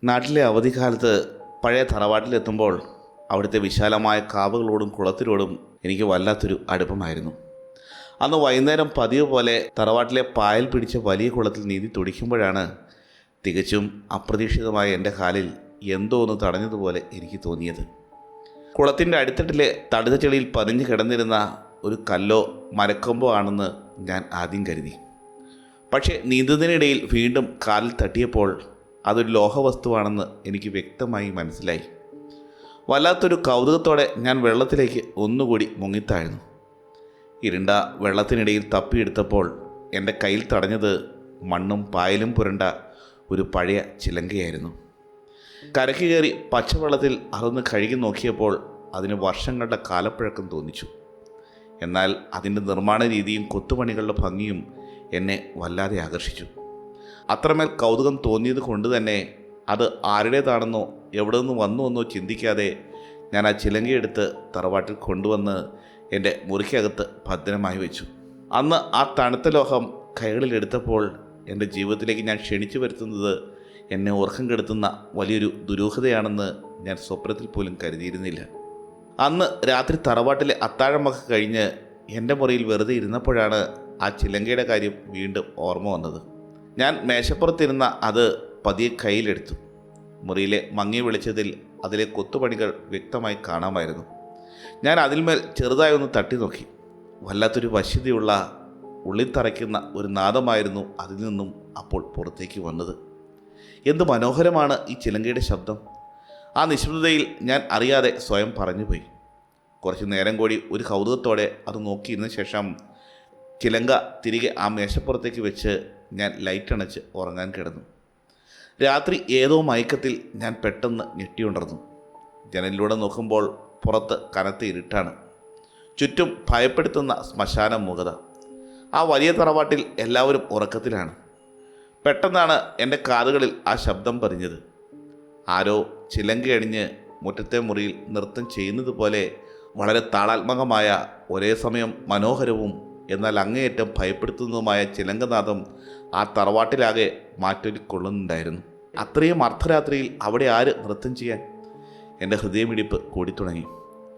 നാട്ടിലെ അവധിക്കാലത്ത് പഴയ തറവാട്ടിലെത്തുമ്പോൾ അവിടുത്തെ വിശാലമായ കാവുകളോടും കുളത്തിനോടും എനിക്ക് വല്ലാത്തൊരു അടുപ്പമായിരുന്നു. അന്ന് വൈകുന്നേരം പതിവ് പോലെ തറവാട്ടിലെ പായൽ പിടിച്ച വലിയ കുളത്തിൽ നീന്തി തുടിക്കുമ്പോഴാണ് തികച്ചും അപ്രതീക്ഷിതമായ എൻ്റെ കാലിൽ എന്തോ ഒന്ന് തടഞ്ഞതുപോലെ എനിക്ക് തോന്നിയത്. കുളത്തിൻ്റെ അടിത്തട്ടിലെ തടുത്ത ചെളിയിൽ പതിഞ്ഞു കിടന്നിരുന്ന ഒരു കല്ലോ മരക്കൊമ്പോ ആണെന്ന് ഞാൻ ആദ്യം കരുതി. പക്ഷേ നീന്തുന്നതിനിടയിൽ വീണ്ടും കാലിൽ തട്ടിയപ്പോൾ അതൊരു ലോഹവസ്തുവാണെന്ന് എനിക്ക് വ്യക്തമായി മനസ്സിലായി. വല്ലാത്തൊരു കൗതുകത്തോടെ ഞാൻ വെള്ളത്തിലേക്ക് ഒന്നുകൂടി മുങ്ങിത്താഴ്ന്നു. ഇരുണ്ട വെള്ളത്തിനിടയിൽ തപ്പിയെടുത്തപ്പോൾ എൻ്റെ കയ്യിൽ തടഞ്ഞത് മണ്ണും പായലും പുരണ്ട ഒരു പഴയ ചിലങ്കയായിരുന്നു. കരയ്ക്ക് കയറി പച്ചവെള്ളത്തിൽ അതൊന്ന് കഴുകി നോക്കിയപ്പോൾ അതിന് വർഷങ്ങളുടെ കാലപ്പഴക്കം തോന്നിച്ചു. എന്നാൽ അതിൻ്റെ നിർമ്മാണ രീതിയും കൊത്തുപണികളുടെ ഭംഗിയും എന്നെ വല്ലാതെ ആകർഷിച്ചു. അത്രമേൽ കൗതുകം തോന്നിയത് കൊണ്ട് തന്നെ അത് ആരുടേതാണെന്നോ എവിടെ നിന്ന് വന്നുവെന്നോ ചിന്തിക്കാതെ ഞാൻ ആ ചിലങ്കയെടുത്ത് തറവാട്ടിൽ കൊണ്ടുവന്ന് എൻ്റെ മുറിക്കകത്ത് ഭദ്രമായി വെച്ചു. അന്ന് ആ തണുത്ത ലോഹം കൈകളിലെടുത്തപ്പോൾ എൻ്റെ ജീവിതത്തിലേക്ക് ഞാൻ ക്ഷണിച്ചു വരുത്തുന്നത് എന്നെ ഉറക്കം കെടുത്തുന്ന വലിയൊരു ദുരൂഹതയാണെന്ന് ഞാൻ സ്വപ്നത്തിൽ പോലും കരുതിയിരുന്നില്ല. അന്ന് രാത്രി തറവാട്ടിലെ അത്താഴമൊക്കെ കഴിഞ്ഞ് എൻ്റെ മുറിയിൽ വെറുതെ ഇരുന്നപ്പോഴാണ് ആ ചിലങ്കയുടെ കാര്യം വീണ്ടും ഓർമ്മ വന്നത്. ഞാൻ മേശപ്പുറത്തിരുന്ന അത് പതിയെ കയ്യിലെടുത്തു. മുറിയിലെ മങ്ങിയ വെളിച്ചത്തിൽ അതിലെ കൊത്തുപണികൾ വ്യക്തമായി കാണാമായിരുന്നു. ഞാൻ അതിന്മേൽ ചെറുതായി ഒന്ന് തട്ടി നോക്കി. വല്ലാത്തൊരു വശ്യതയുള്ള ഉള്ളിൽ തറയ്ക്കുന്ന ഒരു നാദമായിരുന്നു അതിൽ നിന്നും അപ്പോൾ പുറത്തേക്ക് വന്നത്. എന്ത് മനോഹരമാണ് ഈ ചിലങ്കയുടെ ശബ്ദം! ആ നിശബ്ദതയിൽ ഞാൻ അറിയാതെ സ്വയം പറഞ്ഞുപോയി. കുറച്ചു നേരം കൂടി ഒരു കൗതുകത്തോടെ അത് നോക്കിയിരുന്ന ശേഷം ചിലങ്ക തിരികെ ആ മേശപ്പുറത്തേക്ക് വെച്ച് ഞാൻ ലൈറ്റ് അണച്ച് ഉറങ്ങാൻ കിടന്നു. രാത്രി ഏതോ മയക്കത്തിൽ ഞാൻ പെട്ടെന്ന് ഞെട്ടിയുണർന്നു. ജനലിലൂടെ നോക്കുമ്പോൾ പുറത്ത് കനത്ത ഇരുട്ടാണ്. ചുറ്റും ഭയപ്പെടുത്തുന്ന ശ്മശാന മൂകത. ആ വലിയ തറവാട്ടിൽ എല്ലാവരും ഉറക്കത്തിലാണ്. പെട്ടെന്നാണ് എൻ്റെ കാതുകളിൽ ആ ശബ്ദം പതിഞ്ഞത്. ആരോ ചിലങ്കയണിഞ്ഞ് മുറ്റത്തെ മുറിയിൽ നൃത്തം ചെയ്യുന്നത് പോലെ വളരെ താളാത്മകമായ, ഒരേ സമയം മനോഹരവും എന്നാൽ അങ്ങേയറ്റം ഭയപ്പെടുത്തുന്നതുമായ ചിലങ്കനാദം ആ തറവാട്ടിലാകെ മാറ്റൊലിക്കൊള്ളുന്നുണ്ടായിരുന്നു. അത്രയും അർദ്ധരാത്രിയിൽ അവിടെ ആര് നൃത്തം ചെയ്യാൻ? എൻ്റെ ഹൃദയമിടിപ്പ് കൂടിത്തുടങ്ങി.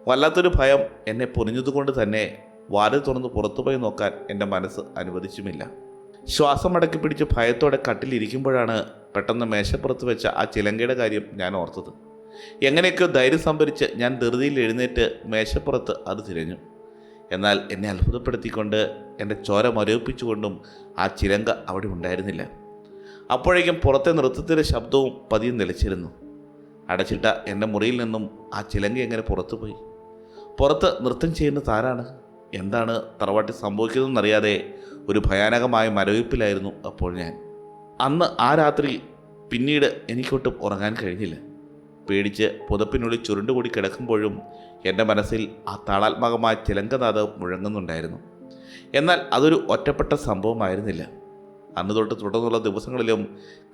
വല്ലാത്തൊരു ഭയം എന്നെ പൊതിഞ്ഞതുകൊണ്ട് തന്നെ വാതിൽ തുറന്ന് പുറത്തുപോയി നോക്കാൻ എൻ്റെ മനസ്സ് അനുവദിച്ചുമില്ല. ശ്വാസം അടക്കി പിടിച്ച് ഭയത്തോടെ കട്ടിലിരിക്കുമ്പോഴാണ് പെട്ടെന്ന് മേശപ്പുറത്ത് വെച്ച ആ ചിലങ്കയുടെ കാര്യം ഞാൻ ഓർത്തത്. എങ്ങനെയൊക്കെയോ ധൈര്യം സംഭരിച്ച് ഞാൻ ധൃതിയിൽ എഴുന്നേറ്റ് മേശപ്പുറത്ത് അത് തിരഞ്ഞു. എന്നാൽ എന്നെ അത്ഭുതപ്പെടുത്തിക്കൊണ്ട്, എൻ്റെ ചോര മരവിപ്പിച്ചുകൊണ്ടും ആ ചിലങ്ക അവിടെ ഉണ്ടായിരുന്നില്ല. അപ്പോഴേക്കും പുറത്തെ നൃത്തത്തിൻ്റെ ശബ്ദവും പതിയെ നിലച്ചിരുന്നു. അടച്ചിട്ട എൻ്റെ മുറിയിൽ നിന്നും ആ ചിലങ്ക എങ്ങനെ പുറത്തുപോയി? പുറത്ത് നൃത്തം ചെയ്യുന്ന താരാണ്? എന്താണ് തറവാട്ടിൽ സംഭവിക്കുന്നതെന്നറിയാതെ ഒരു ഭയാനകമായ മരവിപ്പിലായിരുന്നു അപ്പോൾ ഞാൻ. അന്ന് ആ രാത്രി പിന്നീട് എനിക്കൊട്ടും ഉറങ്ങാൻ കഴിഞ്ഞില്ല. പേടിച്ച് പുതപ്പിനുള്ളിൽ ചുരുണ്ടുകൂടി കിടക്കുമ്പോഴും എൻ്റെ മനസ്സിൽ ആ താളാത്മകമായ ചിലങ്കനാദം മുഴങ്ങുന്നുണ്ടായിരുന്നു. എന്നാൽ അതൊരു ഒറ്റപ്പെട്ട സംഭവമായിരുന്നില്ല. അന്ന് തൊട്ട് തുടർന്നുള്ള ദിവസങ്ങളിലും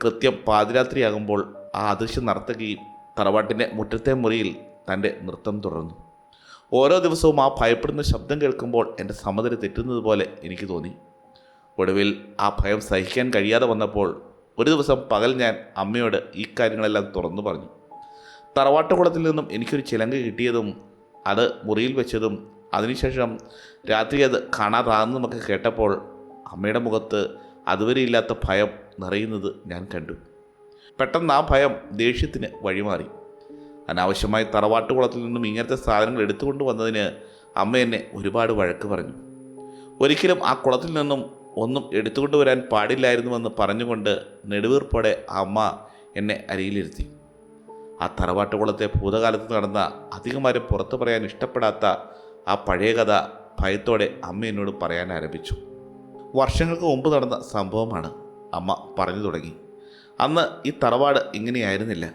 കൃത്യം പാതിരാത്രിയാകുമ്പോൾ ആ അദൃശ്യ നർത്തകി തറവാട്ടിൻ്റെ മുറ്റത്തെ മുറിയിൽ തൻ്റെ നൃത്തം തുടർന്നു. ഓരോ ദിവസവും ആ ഭയപ്പെടുന്ന ശബ്ദം കേൾക്കുമ്പോൾ എൻ്റെ സമനില തെറ്റുന്നത് പോലെ എനിക്ക് തോന്നി. ഒടുവിൽ ആ ഭയം സഹിക്കാൻ കഴിയാതെ വന്നപ്പോൾ ഒരു ദിവസം പകൽ ഞാൻ അമ്മയോട് ഈ കാര്യങ്ങളെല്ലാം തുറന്നു പറഞ്ഞു. തറവാട്ടുകുളത്തിൽ നിന്നും എനിക്കൊരു ചിലങ്ക കിട്ടിയതും അത് മുറിയിൽ വെച്ചതും അതിനുശേഷം രാത്രി അത് കാണാതാകുന്നതുമൊക്കെ കേട്ടപ്പോൾ അമ്മയുടെ മുഖത്ത് അതുവരെ ഇല്ലാത്ത ഭയം നിറയുന്നത് ഞാൻ കണ്ടു. പെട്ടെന്ന് ആ ഭയം ദേഷ്യത്തിന് വഴിമാറി. അനാവശ്യമായി തറവാട്ടുകുളത്തിൽ നിന്നും ഇങ്ങനത്തെ സാധനങ്ങൾ എടുത്തുകൊണ്ട് വന്നതിന് അമ്മ എന്നെ ഒരുപാട് വഴക്ക് പറഞ്ഞു. ഒരിക്കലും ആ കുളത്തിൽ നിന്നും ഒന്നും എടുത്തുകൊണ്ട് വരാൻ പാടില്ലായിരുന്നുവെന്ന് പറഞ്ഞുകൊണ്ട് നെടുവീർപ്പോടെ ആ അമ്മ എന്നെ അരിയിലിരുത്തി. ആ തറവാട്ടുകുളത്തെ ഭൂതകാലത്ത് നടന്ന അധികമാരും പുറത്തു പറയാൻ ഇഷ്ടപ്പെടാത്ത ആ പഴയ കഥ ഭയത്തോടെ അമ്മ എന്നോട് പറയാൻ ആരംഭിച്ചു. വർഷങ്ങൾക്ക് മുമ്പ് നടന്ന സംഭവമാണ് അമ്മ പറഞ്ഞു തുടങ്ങി. അന്ന് ഈ തറവാട് ഇങ്ങനെയായിരുന്നില്ല.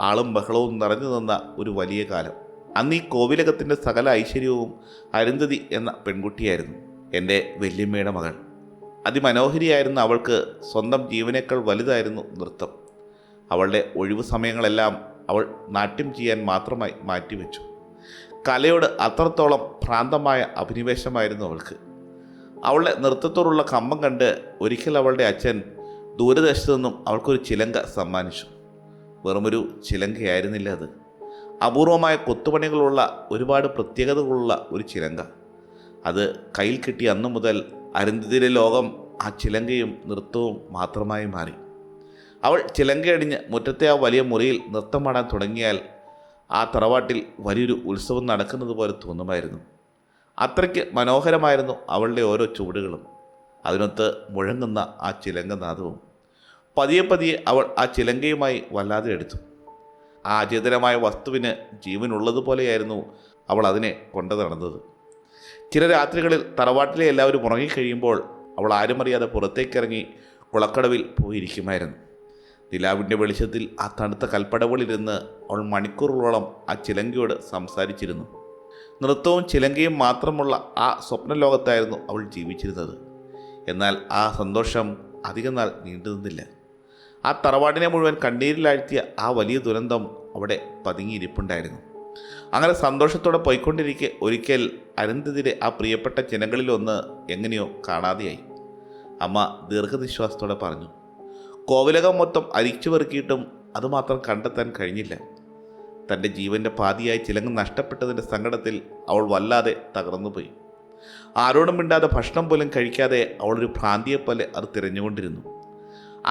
ആളും ബഹളവും നിറഞ്ഞു നിന്ന ഒരു വലിയ കാലം. അന്ന് ഈ കോവിലകത്തിൻ്റെ സകല ഐശ്വര്യവും അരുന്ധതി എന്ന പെൺകുട്ടിയായിരുന്നു എൻ്റെ വല്യമ്മയുടെ മകൾ. അതിമനോഹരിയായിരുന്ന അവൾക്ക് സ്വന്തം ജീവനേക്കാൾ വലുതായിരുന്നു നൃത്തം. അവളുടെ ഒഴിവു സമയങ്ങളെല്ലാം അവൾ നാട്യം ചെയ്യാൻ മാത്രമായി മാറ്റിവെച്ചു. കലയോട് അത്രത്തോളം ഭ്രാന്തമായ അഭിനിവേശമായിരുന്നു അവൾക്ക്. അവളുടെ നൃത്തത്തോടുള്ള കമ്പം കണ്ട് ഒരിക്കൽ അവളുടെ അച്ഛൻ ദൂരദേശത്തു നിന്നും അവൾക്കൊരു ചിലങ്ക സമ്മാനിച്ചു. വെറുമൊരു ചിലങ്കയായിരുന്നില്ല അത്. അപൂർവമായ കൊത്തുപണികളുള്ള ഒരുപാട് പ്രത്യേകതകളുള്ള ഒരു ചിലങ്ക. അത് കയ്യിൽ കിട്ടിയ അന്നു മുതൽ അരുന്ധതിയുടെ ലോകം ആ ചിലങ്കയും നൃത്തവും മാത്രമായി മാറി. അവൾ ചിലങ്കയടിഞ്ഞ് മുറ്റത്തെ ആ വലിയ മുറിയിൽ നൃത്തം പാടാൻ തുടങ്ങിയാൽ ആ തറവാട്ടിൽ വലിയൊരു ഉത്സവം നടക്കുന്നത് പോലെ തോന്നുമായിരുന്നു. അത്രയ്ക്ക് മനോഹരമായിരുന്നു അവളുടെ ഓരോ ചുവടുകളും, അതിനൊത്ത് മുഴങ്ങുന്ന ആ ചിലങ്കനാദവും. പതിയെ പതിയെ അവൾ ആ ചിലങ്കയുമായി വല്ലാതെ എടുത്തു. ആ അചേതനമായ വസ്തുവിന് ജീവനുള്ളതുപോലെയായിരുന്നു അവൾ അതിനെ കൊണ്ടു നടന്നത്. ചില രാത്രികളിൽ തറവാട്ടിലെ എല്ലാവരും ഉറങ്ങിക്കഴിയുമ്പോൾ അവൾ ആരുമറിയാതെ പുറത്തേക്കിറങ്ങി കുളക്കടവിൽ പോയിരിക്കുമായിരുന്നു. നിലാവിൻ്റെ വെളിച്ചത്തിൽ ആ തണുത്ത കൽപ്പടവുകളിലിരുന്ന് അവൾ മണിക്കൂറുകളോളം ആ ചിലങ്കയോട് സംസാരിച്ചിരുന്നു. നൃത്തവും ചിലങ്കയും മാത്രമുള്ള ആ സ്വപ്നലോകത്തായിരുന്നു അവൾ ജീവിച്ചിരുന്നത്. എന്നാൽ ആ സന്തോഷം അധികം നാൾ നീണ്ടുനിന്നില്ല. ആ തറവാടിനെ മുഴുവൻ കണ്ണീരിലാഴ്ത്തിയ ആ വലിയ ദുരന്തം അവിടെ പതുങ്ങിയിരിപ്പുണ്ടായിരുന്നു. അങ്ങനെ സന്തോഷത്തോടെ പോയിക്കൊണ്ടിരിക്കെ ഒരിക്കൽ അരുന്ധതിയുടെ ആ പ്രിയപ്പെട്ട ചിനകളിലൊന്ന് എങ്ങനെയോ കാണാതെയായി. അമ്മ ദീർഘനിശ്വാസത്തോടെ പറഞ്ഞു. കോവിലകം മൊത്തം അരിച്ചു പെറുക്കിയിട്ടും അതുമാത്രം കണ്ടെത്താൻ കഴിഞ്ഞില്ല. തൻ്റെ ജീവൻ്റെ പാതിയായി ചിലങ്ക് നഷ്ടപ്പെട്ടതിൻ്റെ സങ്കടത്തിൽ അവൾ വല്ലാതെ തകർന്നുപോയി. ആരോടും മിണ്ടാതെ ഭക്ഷണം പോലും കഴിക്കാതെ അവളൊരു ഭ്രാന്തിയെപ്പോലെ അത് തിരഞ്ഞുകൊണ്ടിരുന്നു.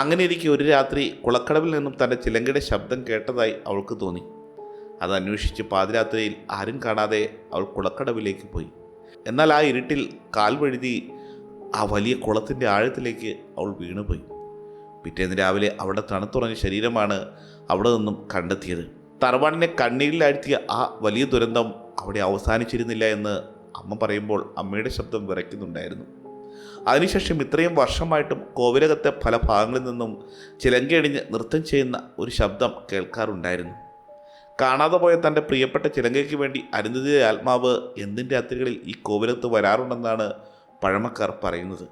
അങ്ങനെ ഇരിക്കെ ഒരു രാത്രി കുളക്കടവിൽ നിന്നും തൻ്റെ ചിലങ്കയുടെ ശബ്ദം കേട്ടതായി അവൾക്ക് തോന്നി. അത് അന്വേഷിച്ച് പാതിരാത്രിയിൽ ആരും കാണാതെ അവൾ കുളക്കടവിലേക്ക് പോയി. എന്നാൽ ആ ഇരുട്ടിൽ കാൽ വഴുതി ആ വലിയ കുളത്തിൻ്റെ ആഴത്തിലേക്ക് അവൾ വീണുപോയി. പിറ്റേന്ന് രാവിലെ അവളുടെ തണുത്തുറഞ്ഞ ശരീരമാണ് അവിടെ നിന്നും കണ്ടെത്തിയത്. തറവാടിനെ കണ്ണീരിലാഴ്ത്തിയ ആ വലിയ ദുരന്തം അവിടെ അവസാനിച്ചിരുന്നില്ല എന്ന് അമ്മ പറയുമ്പോൾ അമ്മയുടെ ശബ്ദം വിറയ്ക്കുന്നുണ്ടായിരുന്നു. അതിനുശേഷം ഇത്രയും വർഷമായിട്ടും കോവിലകത്തെ പല ഭാഗങ്ങളിൽ നിന്നും ചിലങ്കയടിഞ്ഞ് നൃത്തം ചെയ്യുന്ന ഒരു ശബ്ദം കേൾക്കാറുണ്ടായിരുന്നു. കാണാതെ പോയ തൻ്റെ പ്രിയപ്പെട്ട ചിലങ്കയ്ക്ക് വേണ്ടി അരുന്ധതിയുടെ ആത്മാവ് എന്തിൻ രാത്രികളിൽ ഈ കോവിലത്ത് വരാറുണ്ടെന്നാണ് പഴമക്കാർ പറയുന്നത്.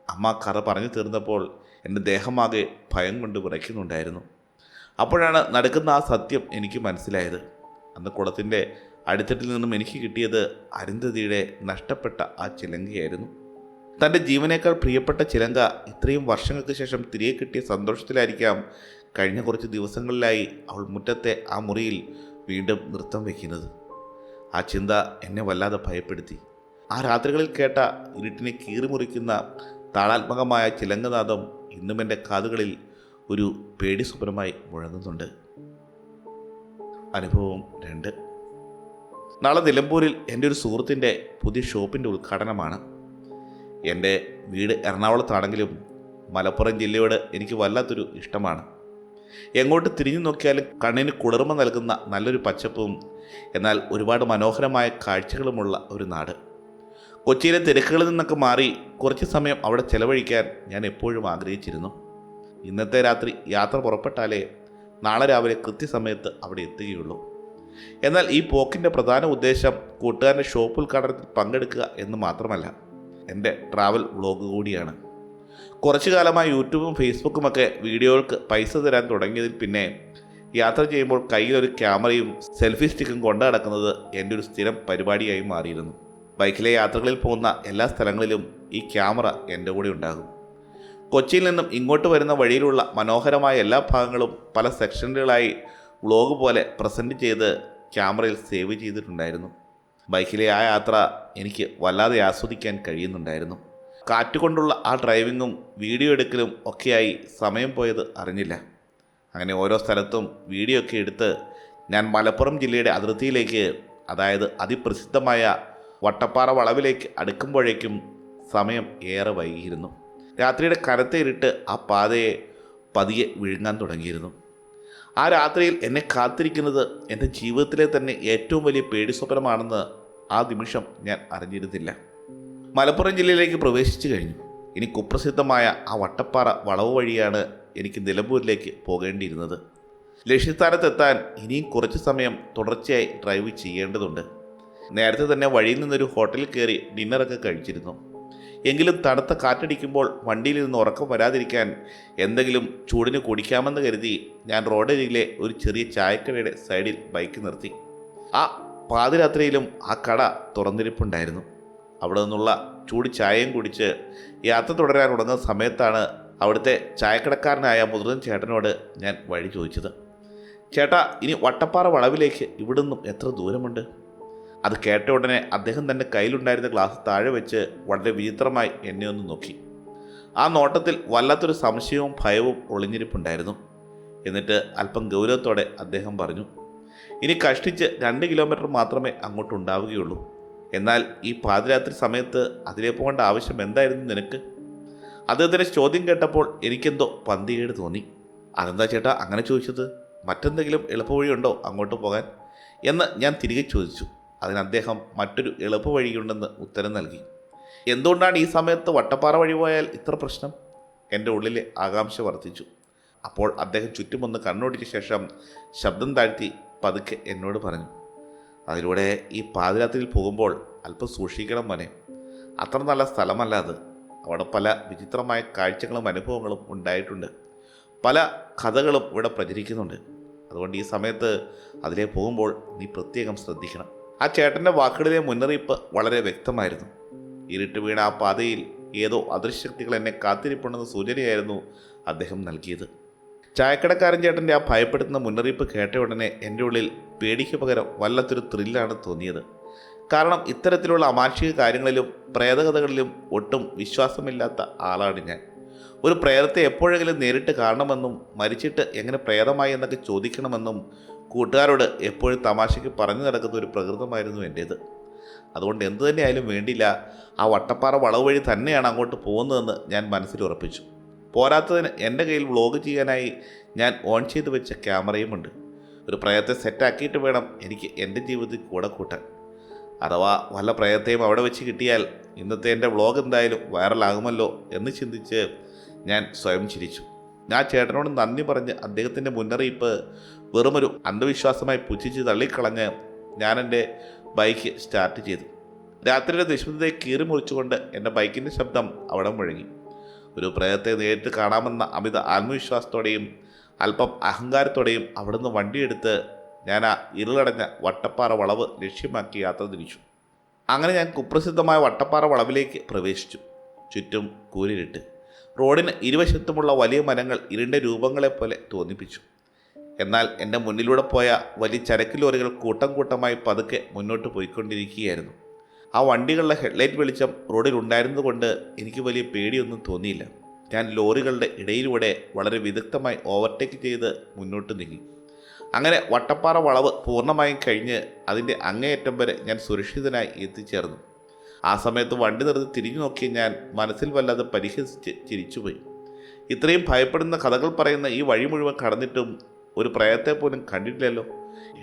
അമ്മ കഥ പറഞ്ഞു തീർന്നപ്പോൾ എൻ്റെ ദേഹമാകെ ഭയം കൊണ്ട് വിറയ്ക്കുന്നുണ്ടായിരുന്നു. അപ്പോഴാണ് നടക്കുന്ന ആ സത്യം എനിക്ക് മനസ്സിലായത്. അന്ന് കുളത്തിൻ്റെ അടിത്തട്ടിൽ നിന്നും എനിക്ക് കിട്ടിയത് അരുന്ധതിയുടെ നഷ്ടപ്പെട്ട ആ ചിലങ്കയായിരുന്നു. തൻ്റെ ജീവനേക്കാൾ പ്രിയപ്പെട്ട ചിലങ്ക ഇത്രയും വർഷങ്ങൾക്ക് ശേഷം തിരികെ കിട്ടിയ സന്തോഷത്തിലായിരിക്കാം കഴിഞ്ഞ കുറച്ച് ദിവസങ്ങളിലായി അവൾ മുറ്റത്തെ ആ മുറിയിൽ വീണ്ടും നൃത്തം വയ്ക്കുന്നത്. ആ ചിന്ത എന്നെ വല്ലാതെ ഭയപ്പെടുത്തി. ആ രാത്രികളിൽ കേട്ട ഇരുട്ടിനെ കീറിമുറിക്കുന്ന താളാത്മകമായ ചിലങ്കനാദം ഇന്നും എൻ്റെ കാതുകളിൽ ഒരു പേടി സ്വപ്നമായി മുഴങ്ങുന്നുണ്ട്. അനുഭവം 2. നാളെ നിലമ്പൂരിൽ എൻ്റെ ഒരു സുഹൃത്തിൻ്റെ പുതിയ ഷോപ്പിൻ്റെ ഉദ്ഘാടനമാണ്. എൻ്റെ വീട് എറണാകുളത്താണെങ്കിലും മലപ്പുറം ജില്ലയോട് എനിക്ക് വല്ലാത്തൊരു ഇഷ്ടമാണ്. എങ്ങോട്ട് തിരിഞ്ഞു നോക്കിയാലും കണ്ണിന് കുളിർമ നൽകുന്ന നല്ലൊരു പച്ചപ്പും എന്നാൽ ഒരുപാട് മനോഹരമായ കാഴ്ചകളുമുള്ള ഒരു നാട്. കൊച്ചിയിലെ തിരക്കുകളിൽ നിന്നൊക്കെ മാറി കുറച്ച് സമയം അവിടെ ചെലവഴിക്കാൻ ഞാൻ എപ്പോഴും ആഗ്രഹിച്ചിരുന്നു. ഇന്നത്തെ രാത്രി യാത്ര പുറപ്പെട്ടാലേ നാളെ രാവിലെ കൃത്യസമയത്ത് അവിടെ എത്തുകയുള്ളൂ. എന്നാൽ ഈ പോക്കിൻ്റെ പ്രധാന ഉദ്ദേശം കൂട്ടുകാരൻ്റെ ഷോപ്പ് ഉദ്ഘാടനത്തിൽ പങ്കെടുക്കുക എന്ന് മാത്രമല്ല, എൻ്റെ ട്രാവൽ വ്ളോഗ് കൂടിയാണ്. കുറച്ചു കാലമായി യൂട്യൂബും ഫേസ്ബുക്കുമൊക്കെ വീഡിയോകൾക്ക് പൈസ തരാൻ തുടങ്ങിയതിൽ പിന്നെ യാത്ര ചെയ്യുമ്പോൾ കയ്യിലൊരു ക്യാമറയും സെൽഫി സ്റ്റിക്കും കൊണ്ടു നടക്കുന്നത് എൻ്റെ ഒരു സ്ഥിരം പരിപാടിയായി മാറിയിരുന്നു. ബൈക്കിലെ യാത്രകളിൽ പോകുന്ന എല്ലാ സ്ഥലങ്ങളിലും ഈ ക്യാമറ എൻ്റെ കൂടെ ഉണ്ടാകും. കൊച്ചിയിൽ നിന്നും ഇങ്ങോട്ട് വരുന്ന വഴിയിലുള്ള മനോഹരമായ എല്ലാ ഭാഗങ്ങളും പല സെക്ഷനുകളായി വ്ളോഗ് പോലെ പ്രസൻറ്റ് ചെയ്ത് ക്യാമറയിൽ സേവ് ചെയ്തിട്ടുണ്ടായിരുന്നു. ബൈക്കിലെ ആ യാത്ര എനിക്ക് വല്ലാതെ ആസ്വദിക്കാൻ കഴിയുന്നുണ്ടായിരുന്നു. കാറ്റുകൊണ്ടുള്ള ആ ഡ്രൈവിങ്ങും വീഡിയോ എടുക്കലും ഒക്കെയായി സമയം പോയത് അറിഞ്ഞില്ല. അങ്ങനെ ഓരോ സ്ഥലത്തും വീഡിയോ ഒക്കെ എടുത്ത് ഞാൻ മലപ്പുറം ജില്ലയുടെ അതിർത്തിയിലേക്ക്, അതായത് അതിപ്രസിദ്ധമായ വട്ടപ്പാറ വളവിലേക്ക് അടുക്കുമ്പോഴേക്കും സമയം ഏറെ വൈകിയിരുന്നു. രാത്രിയുടെ കനത്ത ഇരുട്ട് ആ പാതയെ പതിയെ വിഴുങ്ങാൻ തുടങ്ങിയിരുന്നു. ആ രാത്രിയിൽ എന്നെ കാത്തിരിക്കുന്നത് എൻ്റെ ജീവിതത്തിലെ തന്നെ ഏറ്റവും വലിയ പേടി സ്വപ്നമാണെന്ന് ആ നിമിഷം ഞാൻ അറിഞ്ഞിരുന്നില്ല. മലപ്പുറം ജില്ലയിലേക്ക് പ്രവേശിച്ചു കഴിഞ്ഞു. ഇനി കുപ്രസിദ്ധമായ ആ വട്ടപ്പാറ വളവ് വഴിയാണ് എനിക്ക് നിലമ്പൂരിലേക്ക് പോകേണ്ടിയിരുന്നത്. ലക്ഷ്യസ്ഥാനത്തെത്താൻ ഇനിയും കുറച്ച് സമയം തുടർച്ചയായി ഡ്രൈവ് ചെയ്യേണ്ടതുണ്ട്. നേരത്തെ തന്നെ വഴിയിൽ നിന്നൊരു ഹോട്ടലിൽ കയറി ഡിന്നറൊക്കെ കഴിച്ചിരുന്നു. എങ്കിലും തണുത്ത കാറ്റടിക്കുമ്പോൾ വണ്ടിയിൽ നിന്ന് ഉറക്കം വരാതിരിക്കാൻ എന്തെങ്കിലും ചൂടിന് കുടിക്കാമെന്ന് കരുതി ഞാൻ റോഡരികിലെ ഒരു ചെറിയ ചായക്കടയുടെ സൈഡിൽ ബൈക്ക് നിർത്തി. ആ പാതിരാത്രിയിലും ആ കട തുറന്നിരിപ്പുണ്ടായിരുന്നു. അവിടെ നിന്നുള്ള ചൂട് ചായയും കുടിച്ച് യാത്ര തുടരാൻ തുടങ്ങുന്ന സമയത്താണ് അവിടുത്തെ ചായക്കടക്കാരനായ മുതിർന്ന ചേട്ടനോട് ഞാൻ വഴി ചോദിച്ചത്. ചേട്ടാ, ഇനി വട്ടപ്പാറ വളവിലേക്ക് ഇവിടുന്നും എത്ര ദൂരമുണ്ട്? അത് കേട്ട ഉടനെ അദ്ദേഹം തൻ്റെ കയ്യിലുണ്ടായിരുന്ന ഗ്ലാസ് താഴെ വെച്ച് വളരെ വിചിത്രമായി എന്നെ ഒന്ന് നോക്കി. ആ നോട്ടത്തിൽ വല്ലാത്തൊരു സംശയവും ഭയവും ഒളിഞ്ഞിരിപ്പുണ്ടായിരുന്നു. എന്നിട്ട് അല്പം ഗൗരവത്തോടെ അദ്ദേഹം പറഞ്ഞു, ഇനി കഷ്ടിച്ച് 2 കിലോമീറ്റർ മാത്രമേ അങ്ങോട്ടുണ്ടാവുകയുള്ളൂ. എന്നാൽ ഈ പാതിരാത്രി സമയത്ത് അതിലേ പോകേണ്ട ആവശ്യം എന്തായിരുന്നു നിനക്ക്? അദ്ദേഹത്തിൻ്റെ ചോദ്യം കേട്ടപ്പോൾ എനിക്കെന്തോ പന്തികേട് തോന്നി. അതെന്താ ചേട്ടാ അങ്ങനെ ചോദിച്ചത്? മറ്റെന്തെങ്കിലും എളുപ്പവഴിയുണ്ടോ അങ്ങോട്ട് പോകാൻ എന്ന് ഞാൻ തിരികെ ചോദിച്ചു. അതിന് അദ്ദേഹം മറ്റൊരു എളുപ്പവഴിയുണ്ടെന്ന് ഉത്തരം നൽകി. എന്തുകൊണ്ടാണ് ഈ സമയത്ത് വട്ടപ്പാറ വഴി പോയാൽ ഇത്ര പ്രശ്നം? എൻ്റെ ഉള്ളിലെ ആകാംക്ഷ വർദ്ധിച്ചു. അപ്പോൾ അദ്ദേഹം ചുറ്റുമൊന്ന് കണ്ണോടിച്ച ശേഷം ശബ്ദം താഴ്ത്തി പതുക്കെ എന്നോട് പറഞ്ഞു, അതിലൂടെ ഈ പാതിരാത്രിയിൽ പോകുമ്പോൾ അല്പം സൂക്ഷിക്കണം മോനെ. അത്ര നല്ല സ്ഥലമല്ല അത്. അവിടെ പല വിചിത്രമായ കാഴ്ചകളും അനുഭവങ്ങളും ഉണ്ടായിട്ടുണ്ട്. പല കഥകളും ഇവിടെ പ്രചരിക്കുന്നുണ്ട്. അതുകൊണ്ട് ഈ സമയത്ത് അതിലേ പോകുമ്പോൾ നീ പ്രത്യേകം ശ്രദ്ധിക്കണം. ആ ചേട്ടൻ്റെ വാക്കുകളിലെ മുന്നറിയിപ്പ് വളരെ വ്യക്തമായിരുന്നു. ഇരുട്ട് വീണ ആ പാതയിൽ ഏതോ അദൃശ്യശക്തികൾ എന്നെ കാത്തിരിപ്പുണ്ടെന്ന സൂചനയായിരുന്നു അദ്ദേഹം നൽകിയത്. ചായക്കടക്കാരൻ ചേട്ടൻ്റെ ആ ഭയപ്പെടുത്തുന്ന മുന്നറിയിപ്പ് കേട്ട ഉടനെ എൻ്റെ ഉള്ളിൽ പേടിക്ക് പകരം വല്ലാത്തൊരു ത്രില്ലാണ് തോന്നിയത്. കാരണം ഇത്തരത്തിലുള്ള അമാനുഷിക കാര്യങ്ങളിലും പ്രേതകഥകളിലും ഒട്ടും വിശ്വാസമില്ലാത്ത ആളാണ് ഞാൻ. ഒരു പ്രേതത്തെ എപ്പോഴെങ്കിലും നേരിട്ട് കാണണമെന്നും മരിച്ചിട്ട് എങ്ങനെ പ്രേതമായി എന്നൊക്കെ ചോദിക്കണമെന്നും കൂട്ടുകാരോട് എപ്പോഴും തമാശയ്ക്ക് പറഞ്ഞു നടക്കുന്ന ഒരു പ്രകൃതമായിരുന്നു എൻ്റേത്. അതുകൊണ്ട് എന്തു തന്നെയായാലും വേണ്ടില്ല, ആ വട്ടപ്പാറ വളവ് വഴി തന്നെയാണ് അങ്ങോട്ട് പോകുന്നതെന്ന് ഞാൻ മനസ്സിൽ ഉറപ്പിച്ചു. പോരാത്തതിന് എൻ്റെ കയ്യിൽ വ്ളോഗ് ചെയ്യാനായി ഞാൻ ഓൺ ചെയ്ത് വെച്ച ക്യാമറയുമുണ്ട്. ഒരു പ്രേതത്തെ സെറ്റാക്കിയിട്ട് വേണം എനിക്ക് എൻ്റെ ജീവിതത്തിൽ കൂടെ കൂട്ടാൻ. അഥവാ വല്ല പ്രേതത്തെയും അവിടെ വെച്ച് കിട്ടിയാൽ ഇന്നത്തെ എൻ്റെ വ്ളോഗ് എന്തായാലും വൈറലാകുമല്ലോ എന്ന് ചിന്തിച്ച് ഞാൻ സ്വയം ചിരിച്ചു. ഞാൻ ചേട്ടനോട് നന്ദി പറഞ്ഞ് അദ്ദേഹത്തിൻ്റെ മുന്നറിയിപ്പ് വെറുമൊരു അന്ധവിശ്വാസമായി പുച്ഛിച്ച് തള്ളിക്കളഞ്ഞ് ഞാൻ എൻ്റെ ബൈക്ക് സ്റ്റാർട്ട് ചെയ്തു. രാത്രിയുടെ നിശബ്ദതയെ കീറി മുറിച്ചുകൊണ്ട് എൻ്റെ ബൈക്കിൻ്റെ ശബ്ദം അവിടെ മുഴങ്ങി. ഒരു പ്രേതത്തെ നേരിട്ട് കാണാമെന്ന അമിത ആത്മവിശ്വാസത്തോടെയും അല്പം അഹങ്കാരത്തോടെയും അവിടുന്ന് വണ്ടിയെടുത്ത് ഞാൻ ആ ഇരുളടഞ്ഞ വട്ടപ്പാറ വളവ് ലക്ഷ്യമാക്കി യാത്ര തിരിച്ചു. അങ്ങനെ ഞാൻ കുപ്രസിദ്ധമായ വട്ടപ്പാറ വളവിലേക്ക് പ്രവേശിച്ചു. ചുറ്റും കൂരിരുട്ട്. റോഡിന് ഇരുവശത്തുമുള്ള വലിയ മരങ്ങൾ ഇരുണ്ട രൂപങ്ങളെപ്പോലെ തോന്നിപ്പിച്ചു. എന്നാൽ എൻ്റെ മുന്നിലൂടെ പോയ വലിയ ചരക്ക് ലോറികൾ കൂട്ടം കൂട്ടമായി പതുക്കെ മുന്നോട്ട് പോയിക്കൊണ്ടിരിക്കുകയായിരുന്നു. ആ വണ്ടികളുടെ ഹെഡ്ലൈറ്റ് വെളിച്ചം റോഡിൽ ഉണ്ടായിരുന്നതുകൊണ്ട് എനിക്ക് വലിയ പേടിയൊന്നും തോന്നിയില്ല. ഞാൻ ലോറികളുടെ ഇടയിലൂടെ വളരെ വിദഗ്ധമായി ഓവർടേക്ക് ചെയ്ത് മുന്നോട്ട് നീങ്ങി. അങ്ങനെ വട്ടപ്പാറ വളവ് പൂർണ്ണമായും കഴിഞ്ഞ് അതിൻ്റെ അങ്ങേയറ്റം വരെ ഞാൻ സുരക്ഷിതനായി എത്തിച്ചേർന്നു. ആ സമയത്ത് വണ്ടി നിർത്തി തിരിഞ്ഞു നോക്കി ഞാൻ മനസ്സിൽ വല്ലാതെ പരിഹസിച്ച് ചിരിച്ചുപോയി. ഇത്രയും ഭയപ്പെടുന്ന കഥകൾ പറയുന്ന ഈ വഴി മുഴുവൻ കടന്നിട്ടും ഒരു പ്രേതത്തെ പോലും കണ്ടിട്ടില്ലല്ലോ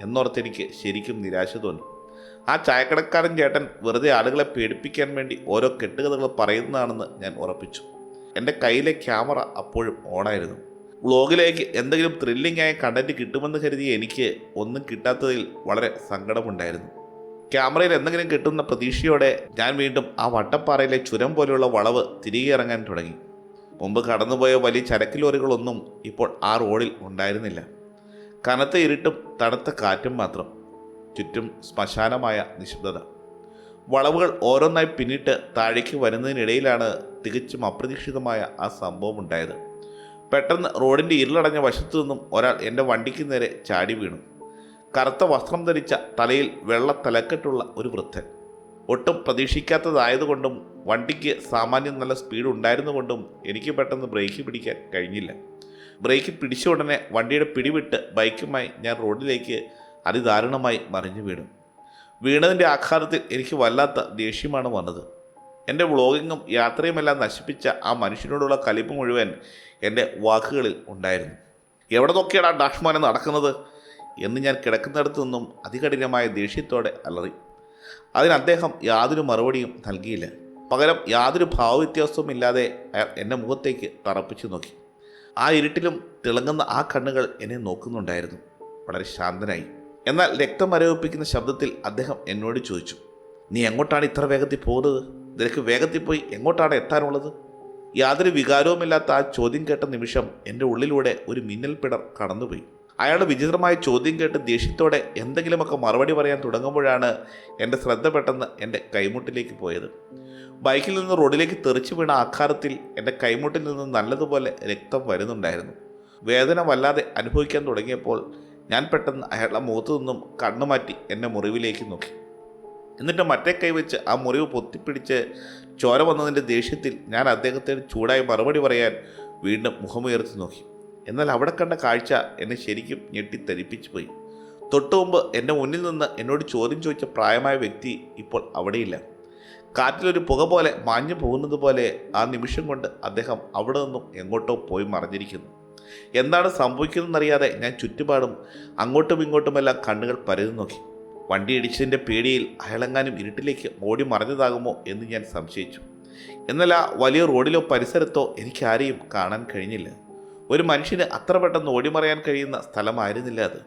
എന്നോർത്തെനിക്ക് ശരിക്കും നിരാശ തോന്നി. ആ ചായക്കടക്കാരൻ ചേട്ടൻ വെറുതെ ആളുകളെ പേടിപ്പിക്കാൻ വേണ്ടി ഓരോ കെട്ടുകഥകൾ പറയുന്നതാണെന്ന് ഞാൻ ഉറപ്പിച്ചു. എൻ്റെ കയ്യിലെ ക്യാമറ അപ്പോഴും ഓണായിരുന്നു. വ്ളോഗിലേക്ക് എന്തെങ്കിലും ത്രില്ലിംഗ് ആയ കണ്ടന്റ് കിട്ടുമെന്ന് കരുതി എനിക്ക് ഒന്നും കിട്ടാത്തതിൽ വളരെ സങ്കടമുണ്ടായിരുന്നു. ക്യാമറയിൽ എന്തെങ്കിലും കിട്ടുന്ന പ്രതീക്ഷയോടെ ഞാൻ വീണ്ടും ആ വട്ടപ്പാറയിലെ ചുരം പോലെയുള്ള വളവ് തിരികെ ഇറങ്ങാൻ തുടങ്ങി. മുമ്പ് കടന്നുപോയ വലിയ ചരക്ക് ലോറികളൊന്നും ഇപ്പോൾ ആ റോഡിൽ ഉണ്ടായിരുന്നില്ല. കനത്ത ഇരുട്ടും തണുത്ത കാറ്റും മാത്രം. ചുറ്റും ശ്മശാനമായ നിശബ്ദത. വളവുകൾ ഓരോന്നായി പിന്നിട്ട് താഴേക്ക് വരുന്നതിനിടയിലാണ് തികച്ചും അപ്രതീക്ഷിതമായ ആ സംഭവം ഉണ്ടായത്. പെട്ടെന്ന് റോഡിൻ്റെ ഇരുളടഞ്ഞ വശത്തു നിന്നും ഒരാൾ എൻ്റെ വണ്ടിക്ക് നേരെ ചാടി വീണു. കറുത്ത വസ്ത്രം ധരിച്ച, തലയിൽ വെള്ള തലക്കെട്ടുള്ള ഒരു വൃദ്ധൻ. ഒട്ടും പ്രതീക്ഷിക്കാത്തതായതുകൊണ്ടും വണ്ടിക്ക് സാമാന്യം നല്ല സ്പീഡ് ഉണ്ടായിരുന്നുകൊണ്ടും എനിക്ക് പെട്ടെന്ന് ബ്രേക്ക് പിടിക്കാൻ കഴിഞ്ഞില്ല. ബ്രേക്ക് പിടിച്ച ഉടനെ വണ്ടിയുടെ പിടിവിട്ട് ബൈക്കുമായി ഞാൻ റോഡിലേക്ക് അതിദാരുണമായി മറിഞ്ഞു വീണു. വീണതിൻ്റെ ആഘാതത്തിൽ എനിക്ക് വല്ലാത്ത ദേഷ്യമാണ് വന്നത്. എൻ്റെ വ്ളോഗിങ്ങും യാത്രയുമെല്ലാം നശിപ്പിച്ച ആ മനുഷ്യനോടുള്ള കലിപ്പ് മുഴുവൻ എൻ്റെ വാക്കുകളിൽ ഉണ്ടായിരുന്നു. എവിടെ നോക്കിയാണ് ആ ഡാഷ്മാനെ നടക്കുന്നത് എന്ന് ഞാൻ കിടക്കുന്നിടത്തു നിന്നും അതികഠിനമായ ദേഷ്യത്തോടെ അലറി. അതിന് അദ്ദേഹം യാതൊരു മറുപടിയും നൽകിയില്ല. പകരം യാതൊരു ഭാവവ്യത്യാസവും ഇല്ലാതെ അയാൾ എൻ്റെ മുഖത്തേക്ക് തറപ്പിച്ചു നോക്കി. ആ ഇരുട്ടിലും തിളങ്ങുന്ന ആ കണ്ണുകൾ എന്നെ നോക്കുന്നുണ്ടായിരുന്നു. വളരെ ശാന്തനായി, എന്നാൽ രക്തം മരവിപ്പിക്കുന്ന ശബ്ദത്തിൽ അദ്ദേഹം എന്നോട് ചോദിച്ചു, നീ എങ്ങോട്ടാണ് ഇത്ര വേഗത്തിൽ പോകുന്നത്? നിനക്ക് വേഗത്തിൽ പോയി എങ്ങോട്ടാണ് എത്താനുള്ളത്? യാതൊരു വികാരവുമില്ലാത്ത ആ ചോദ്യം കേട്ട നിമിഷം എൻ്റെ ഉള്ളിലൂടെ ഒരു മിന്നൽ പിടർ കടന്നുപോയി. അയാളുടെ വിചിത്രമായ ചോദ്യം കേട്ട് ദേഷ്യത്തോടെ എന്തെങ്കിലുമൊക്കെ മറുപടി പറയാൻ തുടങ്ങുമ്പോഴാണ് എൻ്റെ ശ്രദ്ധ പെട്ടെന്ന് എൻ്റെ കൈമുട്ടിലേക്ക് പോയത്. ബൈക്കിൽ നിന്ന് റോഡിലേക്ക് തെറിച്ചു വീണ ആഘാതത്തിൽ എൻ്റെ കൈമുട്ടിൽ നിന്ന് നല്ലതുപോലെ രക്തം വരുന്നുണ്ടായിരുന്നു. വേദന വല്ലാതെ അനുഭവിക്കാൻ തുടങ്ങിയപ്പോൾ ഞാൻ പെട്ടെന്ന് അയാളുടെ മുഖത്തു നിന്നും കണ്ണു മാറ്റി എന്നെ മുറിവിലേക്ക് നോക്കി. എന്നിട്ട് മറ്റേ കൈവച്ച് ആ മുറിവ് പൊത്തിപ്പിടിച്ച് ചോര വന്നതിൻ്റെ ദേഷ്യത്തിൽ ഞാൻ അദ്ദേഹത്തിന് ചൂടായി മറുപടി പറയാൻ വീണ്ടും മുഖമുയർത്തി നോക്കി. എന്നാൽ അവിടെ കണ്ട കാഴ്ച എന്നെ ശരിക്കും ഞെട്ടിത്തരിപ്പിച്ചു പോയി. തൊട്ടുമുമ്പ് എൻ്റെ മുന്നിൽ നിന്ന് എന്നോട് ചോദ്യം ചോദിച്ച പ്രായമായ വ്യക്തി ഇപ്പോൾ അവിടെയില്ല. കാറ്റിലൊരു പുക പോലെ മാഞ്ഞു പോകുന്നത് പോലെ ആ നിമിഷം കൊണ്ട് അദ്ദേഹം അവിടെ നിന്നും എങ്ങോട്ടോ പോയി മറഞ്ഞിരിക്കുന്നു. എന്താണ് സംഭവിക്കുന്നതെന്നറിയാതെ ഞാൻ ചുറ്റുപാടും അങ്ങോട്ടും ഇങ്ങോട്ടുമെല്ലാം കണ്ണുകൾ പരതി നോക്കി. വണ്ടി ഇടിച്ചതിൻ്റെ പേടിയിൽ അയാളെങ്ങാനും ഇരുട്ടിലേക്ക് ഓടി മറഞ്ഞതാകുമോ എന്ന് ഞാൻ സംശയിച്ചു. എന്നാൽ ആ വലിയ റോഡിലോ പരിസരത്തോ എനിക്ക് ആരെയും കാണാൻ കഴിഞ്ഞില്ല. ഒരു മനുഷ്യന് അത്ര പെട്ടെന്ന് ഓടിമറയാൻ കഴിയുന്ന സ്ഥലമായിരുന്നില്ല അത്.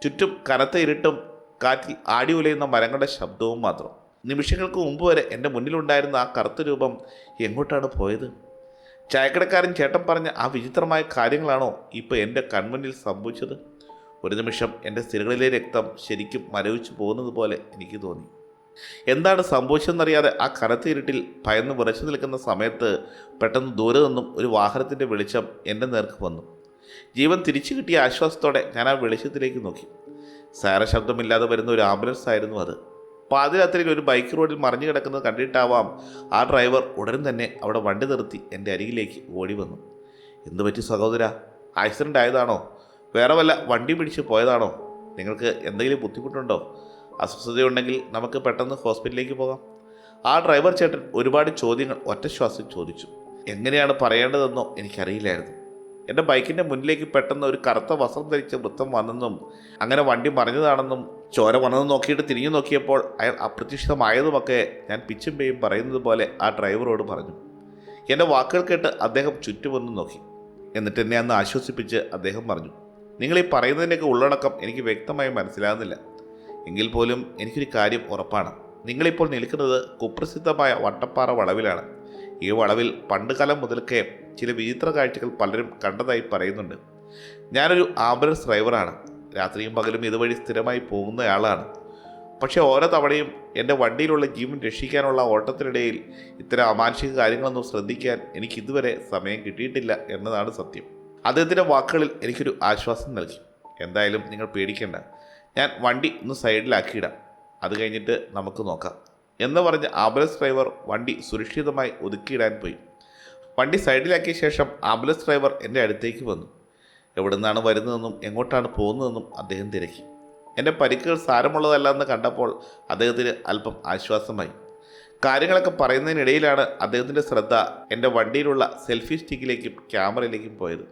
ചുറ്റും കനത്ത ഇരുട്ടും കാറ്റിൽ ആടി ഉലയുന്ന മരങ്ങളുടെ ശബ്ദവും മാത്രം. നിമിഷങ്ങൾക്ക് മുമ്പ് വരെ എൻ്റെ മുന്നിലുണ്ടായിരുന്ന ആ കറുത്ത രൂപം എങ്ങോട്ടാണ് പോയത്? ചായക്കടക്കാരൻ ചേട്ടൻ പറഞ്ഞ ആ വിചിത്രമായ കാര്യങ്ങളാണോ ഇപ്പോൾ എൻ്റെ കൺമുന്നിൽ സംഭവിച്ചത്? ഒരു നിമിഷം എൻ്റെ സ്ഥിരകളിലെ രക്തം ശരിക്കും മരവിച്ചു പോകുന്നത് പോലെ എനിക്ക് തോന്നി. എന്താണ് സംഭവിച്ചതെന്നറിയാതെ ആ കനത്ത ഇരുട്ടിൽ ഭയന്ന് വിറച്ചു നിൽക്കുന്ന സമയത്ത് പെട്ടെന്ന് ദൂരെ നിന്നും ഒരു വാഹനത്തിൻ്റെ വെളിച്ചം എൻ്റെ നേർക്ക് വന്നു. ജീവൻ തിരിച്ചു കിട്ടിയ ആശ്വാസത്തോടെ ഞാൻ ആ വെളിച്ചത്തിലേക്ക് നോക്കി. സാര ശബ്ദമില്ലാതെ വരുന്ന ഒരു ആംബുലൻസ് ആയിരുന്നു അത്. പാതിരാത്രിയിൽ ഒരു ബൈക്ക് റോഡിൽ മറിഞ്ഞു കിടക്കുന്നത് കണ്ടിട്ടാവാം ആ ഡ്രൈവർ ഉടൻ തന്നെ അവിടെ വണ്ടി നിർത്തി എൻ്റെ അരികിലേക്ക് ഓടി വന്നു. എന്തു പറ്റി സഹോദര? ആക്സിഡൻ്റ് ആയതാണോ? വേറെ വല്ല വണ്ടി പിടിച്ച് പോയതാണോ? നിങ്ങൾക്ക് എന്തെങ്കിലും ബുദ്ധിമുട്ടുണ്ടോ? അസ്വസ്ഥതയുണ്ടെങ്കിൽ നമുക്ക് പെട്ടെന്ന് ഹോസ്പിറ്റലിലേക്ക് പോകാം. ആ ഡ്രൈവർ ചേട്ടൻ ഒരുപാട് ചോദ്യങ്ങൾ ഒറ്റ ശ്വാസം ചോദിച്ചു. എങ്ങനെയാണ് പറയേണ്ടതെന്നോ എനിക്കറിയില്ലായിരുന്നു. എൻ്റെ ബൈക്കിൻ്റെ മുന്നിലേക്ക് പെട്ടെന്ന് ഒരു കറുത്ത വസ്ത്രം ധരിച്ച വൃത്തം വന്നെന്നും അങ്ങനെ വണ്ടി മറിഞ്ഞതാണെന്നും ചോര വന്നതെന്ന് നോക്കിയിട്ട് തിരിഞ്ഞു നോക്കിയപ്പോൾ അയാൾ അപ്രത്യക്ഷിതമായതുമൊക്കെ ഞാൻ പിച്ചും പേയും പറയുന്നത് പോലെ ആ ഡ്രൈവറോട് പറഞ്ഞു. എൻ്റെ വാക്കുകൾ കേട്ട് അദ്ദേഹം ചുറ്റുമൊന്ന് നോക്കി. എന്നിട്ട് എന്നെ അന്ന് ആശ്വസിപ്പിച്ച് അദ്ദേഹം പറഞ്ഞു, നിങ്ങളീ പറയുന്നതിൻ്റെയൊക്കെ ഉള്ളടക്കം എനിക്ക് വ്യക്തമായി മനസ്സിലാകുന്നില്ല. എങ്കിൽ പോലും എനിക്കൊരു കാര്യം ഉറപ്പാണ്. നിങ്ങളിപ്പോൾ നിൽക്കുന്നത് കുപ്രസിദ്ധമായ വട്ടപ്പാറ വളവിലാണ്. ഈ വളവിൽ പണ്ടുകാലം മുതൽക്കേ ചില വിചിത്ര കാഴ്ചകൾ പലരും കണ്ടതായി പറയുന്നുണ്ട്. ഞാനൊരു ആംബുലൻസ് ഡ്രൈവറാണ്. രാത്രിയും പകലും ഇതുവഴി സ്ഥിരമായി പോകുന്നയാളാണ്. പക്ഷേ ഓരോ തവണയും എൻ്റെ വണ്ടിയിലുള്ള ജീവൻ രക്ഷിക്കാനുള്ള ഓട്ടത്തിനിടയിൽ ഇത്തരം അമാനുഷിക കാര്യങ്ങളൊന്നും ശ്രദ്ധിക്കാൻ എനിക്ക് ഇതുവരെ സമയം കിട്ടിയിട്ടില്ല എന്നതാണ് സത്യം. അദ്ദേഹത്തിൻ്റെ വാക്കുകളിൽ എനിക്കൊരു ആശ്വാസം നൽകി. എന്തായാലും നിങ്ങൾ പേടിക്കേണ്ട, ഞാൻ വണ്ടി ഒന്ന് സൈഡിലാക്കിയിടാം, അത് കഴിഞ്ഞിട്ട് നമുക്ക് നോക്കാം എന്ന് പറഞ്ഞ് ആംബുലൻസ് ഡ്രൈവർ വണ്ടി സുരക്ഷിതമായി ഒതുക്കിയിടാൻ പോയി. വണ്ടി സൈഡിലാക്കിയ ശേഷം ആംബുലൻസ് ഡ്രൈവർ എൻ്റെ അടുത്തേക്ക് വന്നു. എവിടെ നിന്നാണ് വരുന്നതെന്നും എങ്ങോട്ടാണ് പോകുന്നതെന്നും അദ്ദേഹം തിരക്കി. എൻ്റെ പരിക്കുകൾ സാരമുള്ളതല്ല എന്ന് കണ്ടപ്പോൾ അദ്ദേഹത്തിന് അല്പം ആശ്വാസമായി. കാര്യങ്ങളൊക്കെ പറയുന്നതിനിടയിലാണ് അദ്ദേഹത്തിൻ്റെ ശ്രദ്ധ എൻ്റെ വണ്ടിയിലുള്ള സെൽഫി സ്റ്റിക്കിലേക്കും ക്യാമറയിലേക്കും പോയത്.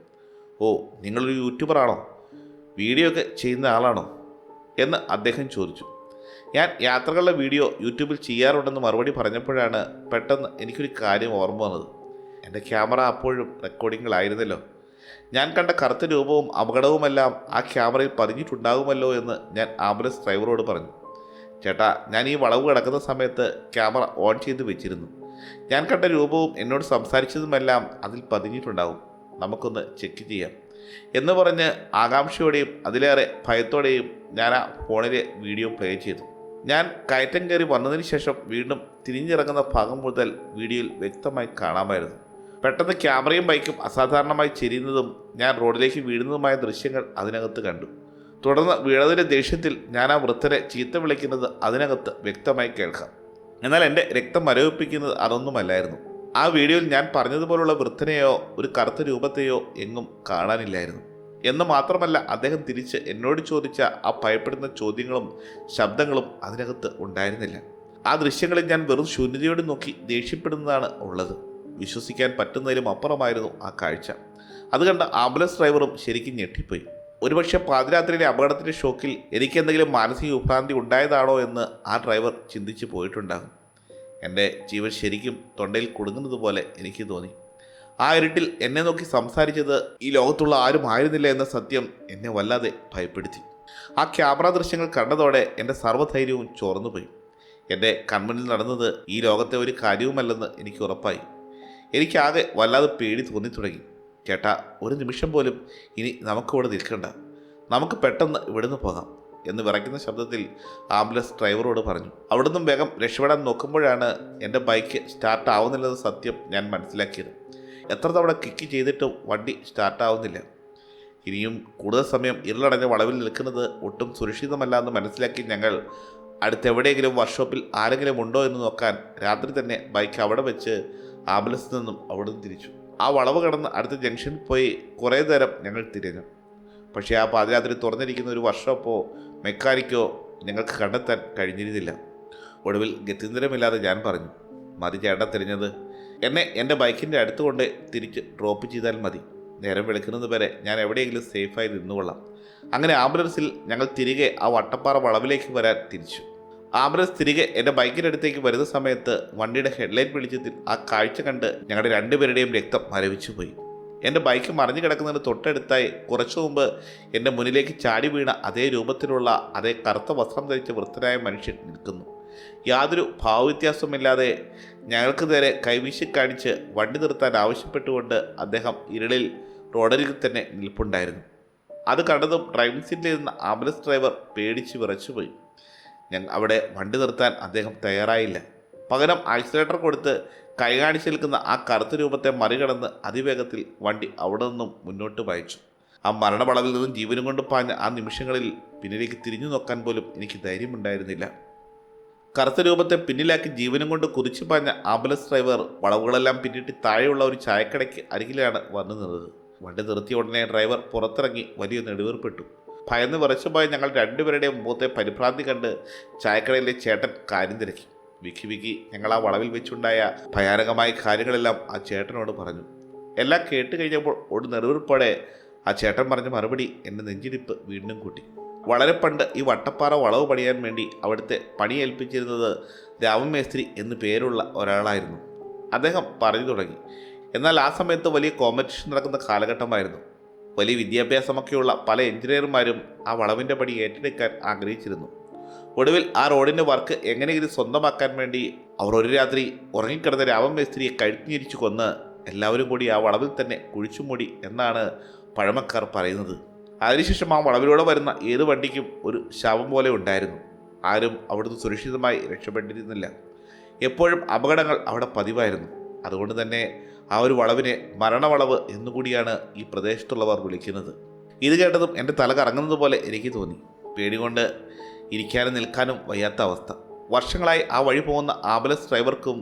ഓ, നിങ്ങളൊരു യൂട്യൂബറാണോ? വീഡിയോ ഒക്കെ ചെയ്യുന്ന ആളാണോ എന്ന് അദ്ദേഹം ചോദിച്ചു. ഞാൻ യാത്രകളുടെ വീഡിയോ യൂട്യൂബിൽ ചെയ്യാറുണ്ടെന്ന് മറുപടി പറഞ്ഞപ്പോഴാണ് പെട്ടെന്ന് എനിക്കൊരു കാര്യം ഓർമ്മ വന്നത്. എൻ്റെ ക്യാമറ അപ്പോഴും റെക്കോർഡിങ്ങിലായിരുന്നല്ലോ. ഞാൻ കണ്ട കറുത്ത രൂപവും അപകടവുമെല്ലാം ആ ക്യാമറയിൽ പതിഞ്ഞിട്ടുണ്ടാകുമല്ലോ എന്ന് ഞാൻ ആംബുലൻസ് ഡ്രൈവറോട് പറഞ്ഞു. ചേട്ടാ, ഞാൻ ഈ വളവ് കിടക്കുന്ന സമയത്ത് ക്യാമറ ഓൺ ചെയ്ത് വെച്ചിരുന്നു. ഞാൻ കണ്ട രൂപവും എന്നോട് സംസാരിച്ചതുമെല്ലാം അതിൽ പതിഞ്ഞിട്ടുണ്ടാകും. നമുക്കൊന്ന് ചെക്ക് ചെയ്യാം എന്ന് പറഞ്ഞ് ആകാംക്ഷയോടെയും അതിലേറെ ഭയത്തോടെയും ഞാൻ ആ ഫോണിലെ വീഡിയോ പ്ലേ ചെയ്തു. ഞാൻ കയറ്റം കയറി വന്നതിന് ശേഷം വീണ്ടും തിരിഞ്ഞിറങ്ങുന്ന ഭാഗം മുതൽ വീഡിയോയിൽ വ്യക്തമായി കാണാമായിരുന്നു. പെട്ടെന്ന് ക്യാമറയും ബൈക്കും അസാധാരണമായി ചെരിയുന്നതും ഞാൻ റോഡിലേക്ക് വീഴുന്നതുമായ ദൃശ്യങ്ങൾ അതിനകത്ത് കണ്ടു. തുടർന്ന് വീണതിൻ്റെ ദേഷ്യത്തിൽ ഞാൻ ആ വൃദ്ധനെ ചീത്ത വിളിക്കുന്നത് അതിനകത്ത് വ്യക്തമായി കേൾക്കാം. എന്നാൽ എൻ്റെ രക്തം മരവിപ്പിക്കുന്നത് അതൊന്നുമല്ലായിരുന്നു. ആ വീഡിയോയിൽ ഞാൻ പറഞ്ഞതുപോലുള്ള വൃദ്ധനെയോ ഒരു കറുത്ത രൂപത്തെയോ എങ്ങും കാണാനില്ലായിരുന്നു. എന്ന് മാത്രമല്ല, അദ്ദേഹം തിരിച്ച് എന്നോട് ചോദിച്ച ആ ഭയപ്പെടുന്ന ചോദ്യങ്ങളും ശബ്ദങ്ങളും അതിനകത്ത് ഉണ്ടായിരുന്നില്ല. ആ ദൃശ്യങ്ങളിൽ ഞാൻ വെറും ശൂന്യതയോട് നോക്കി ദേഷ്യപ്പെടുന്നതാണ് ഉള്ളത്. വിശ്വസിക്കാൻ പറ്റുന്നതിലും അപ്പുറമായിരുന്നു ആ കാഴ്ച. അത് കണ്ട ആംബുലൻസ് ഡ്രൈവറും ശരിക്കും ഞെട്ടിപ്പോയി. ഒരുപക്ഷെ പാതിരാത്രിയിലെ അപകടത്തിൻ്റെ ഷോക്കിൽ എനിക്ക് എന്തെങ്കിലും മാനസിക വിഭ്രാന്തി ഉണ്ടായതാണോ എന്ന് ആ ഡ്രൈവർ ചിന്തിച്ച് പോയിട്ടുണ്ടാകും. എൻ്റെ ജീവൻ ശരിക്കും തൊണ്ടയിൽ കുടുങ്ങുന്നത് പോലെ എനിക്ക് തോന്നി. ആ ഇരുട്ടിൽ എന്നെ നോക്കി സംസാരിച്ചത് ഈ ലോകത്തുള്ള ആരും ആയിരുന്നില്ല എന്ന സത്യം എന്നെ വല്ലാതെ ഭയപ്പെടുത്തി. ആ ക്യാമറ ദൃശ്യങ്ങൾ കണ്ടതോടെ എൻ്റെ സർവ്വധൈര്യവും ചോർന്നുപോയി. എൻ്റെ കൺമുന്നിൽ നടന്നത് ഈ ലോകത്തെ ഒരു കാര്യവുമല്ലെന്ന് എനിക്ക് ഉറപ്പായി. എനിക്കാകെ വല്ലാതെ പേടി തോന്നി തുടങ്ങി. ചേട്ടാ, ഒരു നിമിഷം പോലും ഇനി നമുക്കിവിടെ നിൽക്കണ്ട, നമുക്ക് പെട്ടെന്ന് ഇവിടുന്ന് പോകാം എന്ന് വിറയ്ക്കുന്ന ശബ്ദത്തിൽ ആംബുലൻസ് ഡ്രൈവറോട് പറഞ്ഞു. അവിടുന്ന് വേഗം രക്ഷപ്പെടാൻ നോക്കുമ്പോഴാണ് എൻ്റെ ബൈക്ക് സ്റ്റാർട്ട് ആവുന്നില്ലെന്ന സത്യം ഞാൻ മനസ്സിലാക്കിയത്. എത്ര തവണ കിക്ക് ചെയ്തിട്ടും വണ്ടി സ്റ്റാർട്ടാവുന്നില്ല. ഇനിയും കൂടുതൽ സമയം ഇരുളടഞ്ഞ വളവിൽ നിൽക്കുന്നത് ഒട്ടും സുരക്ഷിതമല്ല എന്ന് മനസ്സിലാക്കി ഞങ്ങൾ അടുത്തെവിടെയെങ്കിലും വർക്ക്ഷോപ്പിൽ ആരെങ്കിലും ഉണ്ടോ എന്ന് നോക്കാൻ രാത്രി തന്നെ ബൈക്ക് അവിടെ വെച്ച് ആംബുലൻസിൽ നിന്നും അവിടെ നിന്ന് തിരിച്ചു. ആ വളവ് കടന്ന് അടുത്ത ജംഗ്ഷനിൽ പോയി കുറേ നേരം ഞങ്ങൾ തിരിഞ്ഞു. പക്ഷേ ആ പാതിരാത്രി തുറന്നിരിക്കുന്ന ഒരു വർക്ക്ഷോപ്പോ മെക്കാനിക്കോ ഞങ്ങൾക്ക് കണ്ടെത്താൻ കഴിഞ്ഞിരുന്നില്ല. ഒടുവിൽ ഗത്യന്തരമില്ലാതെ ഞാൻ പറഞ്ഞു, മതി ചേട്ടൻ തിരിഞ്ഞത്, എന്നെ എൻ്റെ ബൈക്കിൻ്റെ അടുത്ത് കൊണ്ട് തിരിച്ച് ഡ്രോപ്പ് ചെയ്താൽ മതി. നേരം വെളുക്കുന്നത് വരെ ഞാൻ എവിടെയെങ്കിലും സേഫായി നിന്നുകൊള്ളാം. അങ്ങനെ ആംബുലൻസിൽ ഞങ്ങൾ തിരികെ ആ വട്ടപ്പാറ വളവിലേക്ക് വരാൻ തിരിച്ചു. ആംബുലൻസ് തിരികെ എൻ്റെ ബൈക്കിൻ്റെ അടുത്തേക്ക് വരുന്ന സമയത്ത് വണ്ടിയുടെ ഹെഡ്ലൈറ്റ് വെളിച്ചത്തിൽ ആ കാഴ്ച കണ്ട് ഞങ്ങളുടെ രണ്ടുപേരുടെയും രക്തം മരവിച്ചു പോയി. എൻ്റെ ബൈക്ക് മറിഞ്ഞു കിടക്കുന്നതിന് തൊട്ടടുത്തായി കുറച്ചു മുമ്പ് എൻ്റെ മുന്നിലേക്ക് ചാടി വീണ അതേ രൂപത്തിലുള്ള അതേ കറുത്ത വസ്ത്രം ധരിച്ച വൃദ്ധനായ മനുഷ്യൻ നിൽക്കുന്നു. യാതൊരു ഭാവവ്യത്യാസവുമില്ലാതെ ഞങ്ങൾക്ക് നേരെ കൈവീശി കാണിച്ച് വണ്ടി നിർത്താൻ ആവശ്യപ്പെട്ടുകൊണ്ട് അദ്ദേഹം ഇരുളിൽ റോഡരികിൽ തന്നെ നിൽപ്പുണ്ടായിരുന്നു. അത് കണ്ടതും ഡ്രൈവിംഗ് സീറ്റിലിരുന്ന ആംബുലൻസ് ഡ്രൈവർ പേടിച്ച് വിറച്ചുപോയി. അവിടെ വണ്ടി നിർത്താൻ അദ്ദേഹം തയ്യാറായില്ല. പകരം ആക്സിലേറ്റർ കൊടുത്ത് കൈ കാണിച്ച് നിൽക്കുന്ന ആ കറുത്ത രൂപത്തെ മറികടന്ന് അതിവേഗത്തിൽ വണ്ടി അവിടെ നിന്നും മുന്നോട്ട് പായിച്ചു. ആ മരണവളവിൽ നിന്നും ജീവനും കൊണ്ട് പാഞ്ഞ ആ നിമിഷങ്ങളിൽ പിന്നിലേക്ക് തിരിഞ്ഞു നോക്കാൻ പോലും എനിക്ക് ധൈര്യമുണ്ടായിരുന്നില്ല. കറുത്ത രൂപത്തെ പിന്നിലാക്കി ജീവനും കൊണ്ട് കുതിച്ചു പാഞ്ഞ ആംബുലൻസ് ഡ്രൈവർ വളവുകളെല്ലാം പിന്നിട്ട് താഴെയുള്ള ഒരു ചായക്കടയ്ക്ക് അരികിലാണ് വന്നു നിന്നത്. വണ്ടി നിർത്തിയ ഉടനെ ഡ്രൈവർ പുറത്തിറങ്ങി വലിയ നെടുവേർപ്പെട്ടു. ഭയന്ന് വിറച്ചുപോയ ഞങ്ങൾ രണ്ടുപേരുടെയും മുഖത്തെ പരിഭ്രാന്തി കണ്ട് ചായക്കടയിലെ ചേട്ടൻ കാര്യം തിരക്കി. വിക്കി ഞങ്ങൾ ആ വളവിൽ വെച്ചുണ്ടായ ഭയാനകമായ കാര്യങ്ങളെല്ലാം ആ ചേട്ടനോട് പറഞ്ഞു. എല്ലാം കേട്ട് കഴിഞ്ഞപ്പോൾ ഒരു നെടുവീർപ്പോടെ ആ ചേട്ടൻ പറഞ്ഞ മറുപടി എൻ്റെ നെഞ്ചിടിപ്പ് വീണ്ടും കൂട്ടി. വളരെ പണ്ട് ഈ വട്ടപ്പാറ വളവ് പണിയാൻ വേണ്ടി അവിടുത്തെ പണി ഏൽപ്പിച്ചിരുന്നത് രാമമേസ്ത്രി എന്നു പേരുള്ള ഒരാളായിരുന്നു. അദ്ദേഹം പറഞ്ഞു തുടങ്ങി. എന്നാൽ ആ സമയത്ത് വലിയ കോമ്പറ്റീഷൻ നടക്കുന്ന കാലഘട്ടമായിരുന്നു. വലിയ വിദ്യാഭ്യാസമൊക്കെയുള്ള പല എഞ്ചിനീയർമാരും ആ വളവിൻ്റെ പണി ഏറ്റെടുക്കാൻ ആഗ്രഹിച്ചിരുന്നു. ഒടുവിൽ ആ റോഡിൻ്റെ വർക്ക് എങ്ങനെയെങ്കിലും സ്വന്തമാക്കാൻ വേണ്ടി അവർ ഒരു രാത്രി ഉറങ്ങിക്കിടന്ന രാമമേസ്ത്രിയെ കഴുത്തിഞ്ഞിരിച്ചു കൊന്ന് എല്ലാവരും കൂടി ആ വളവിൽ തന്നെ കുഴിച്ചുമൂടി എന്നാണ് പഴമക്കാർ പറയുന്നത്. അതിനുശേഷം ആ വളവിലൂടെ വരുന്ന ഏത് വണ്ടിക്കും ഒരു ശവം പോലെ ഉണ്ടായിരുന്നു. ആരും അവിടുന്ന് സുരക്ഷിതമായി രക്ഷപ്പെട്ടിരുന്നില്ല. എപ്പോഴും അപകടങ്ങൾ അവിടെ പതിവായിരുന്നു. അതുകൊണ്ട് തന്നെ ആ ഒരു വളവിനെ മരണവളവ് എന്നുകൂടിയാണ് ഈ പ്രദേശത്തുള്ളവർ വിളിക്കുന്നത്. ഇത് കേട്ടതും എൻ്റെ തല കറങ്ങുന്നത് പോലെ എനിക്ക് തോന്നി. പേടികൊണ്ട് ഇരിക്കാനും നിൽക്കാനും വയ്യാത്ത അവസ്ഥ. വർഷങ്ങളായി ആ വഴി പോകുന്ന ആംബുലൻസ് ഡ്രൈവർക്കും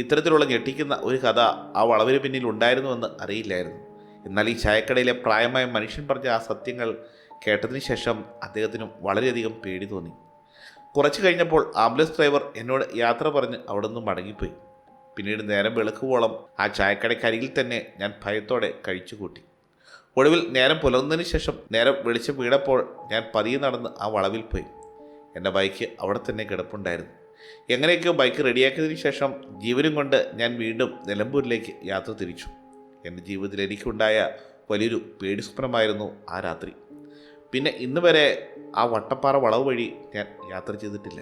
ഇത്തരത്തിലുള്ള ഞെട്ടിക്കുന്ന ഒരു കഥ ആ വളവിന് പിന്നിൽ ഉണ്ടായിരുന്നുവെന്ന് അറിയില്ലായിരുന്നു. എന്നാൽ ഈ ചായക്കടയിലെ പ്രായമായ മനുഷ്യൻ പറഞ്ഞ ആ സത്യങ്ങൾ കേട്ടതിന് ശേഷം അദ്ദേഹത്തിനും വളരെയധികം പേടി തോന്നി. കുറച്ച് കഴിഞ്ഞപ്പോൾ ആംബുലൻസ് ഡ്രൈവർ എന്നോട് യാത്ര പറഞ്ഞ് അവിടെ നിന്നും മടങ്ങിപ്പോയി. പിന്നീട് നേരം വെളുക്കുവോളം ആ ചായക്കടയ്ക്കരികിൽ തന്നെ ഞാൻ ഭയത്തോടെ കഴിച്ചു കൂട്ടി. ഒടുവിൽ നേരം പുലർന്നതിന് ശേഷം നേരം വെളിച്ചം വീണപ്പോൾ ഞാൻ പതിയെ നടന്ന് ആ വളവിൽ പോയി. എൻ്റെ ബൈക്ക് അവിടെ തന്നെ കിടപ്പുണ്ടായിരുന്നു. എങ്ങനെയൊക്കെയോ ബൈക്ക് റെഡിയാക്കിയതിന് ശേഷം ജീവനും കൊണ്ട് ഞാൻ വീണ്ടും നിലമ്പൂരിലേക്ക് യാത്ര തിരിച്ചു. എൻ്റെ ജീവിതത്തിൽ എനിക്കുണ്ടായ വലിയൊരു പേടി സ്വപ്നമായിരുന്നു ആ രാത്രി. പിന്നെ ഇന്ന് വരെ ആ വട്ടപ്പാറ വളവ് വഴി ഞാൻ യാത്ര ചെയ്തിട്ടില്ല.